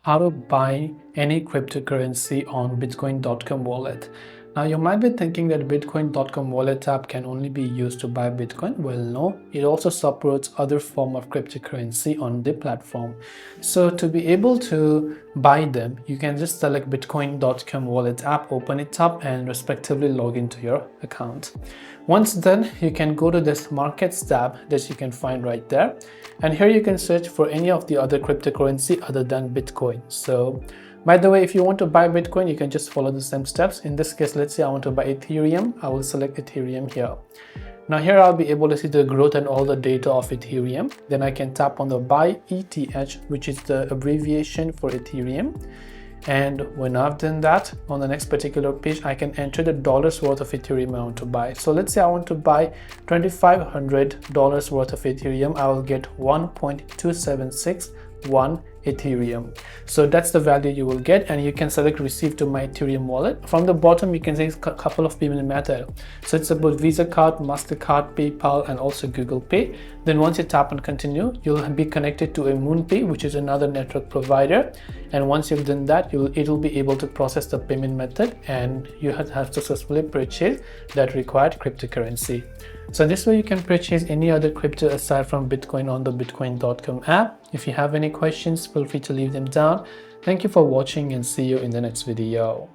how to buy any cryptocurrency on bitcoin.com wallet. Now you might be thinking that bitcoin.com wallet app can only be used to buy Bitcoin. Well, no, it also supports other form of cryptocurrency on the platform. So to be able to buy them, you can just select bitcoin.com wallet app, open it up and respectively log into your account. Once done, you can go to this markets tab that you can find right there. And here you can search for any of the other cryptocurrency other than Bitcoin. So by the way, if you want to buy Bitcoin, you can just follow the same steps. In this case, let's say I want to buy Ethereum. I will select Ethereum here. Now here I'll be able to see the growth and all the data of Ethereum. Then I can tap on the buy ETH, which is the abbreviation for Ethereum. And when I've done that, on the next particular page, I can enter the dollars worth of Ethereum I want to buy. So let's say I want to buy $2,500 worth of Ethereum. I will get 1.2761 Ethereum. So that's the value you will get, and you can select receive to my Ethereum wallet. From the bottom, you can see a couple of payment method. So it's about Visa card, MasterCard, PayPal, and also Google Pay. Then once you tap on continue, you'll be connected to a MoonPay, which is another network provider. And once you've done that, it will be able to process the payment method, and you have successfully purchased that required cryptocurrency. So this way you can purchase any other crypto aside from Bitcoin on the bitcoin.com app. If you have any questions, feel free to leave them down. Thank you for watching and see you in the next video.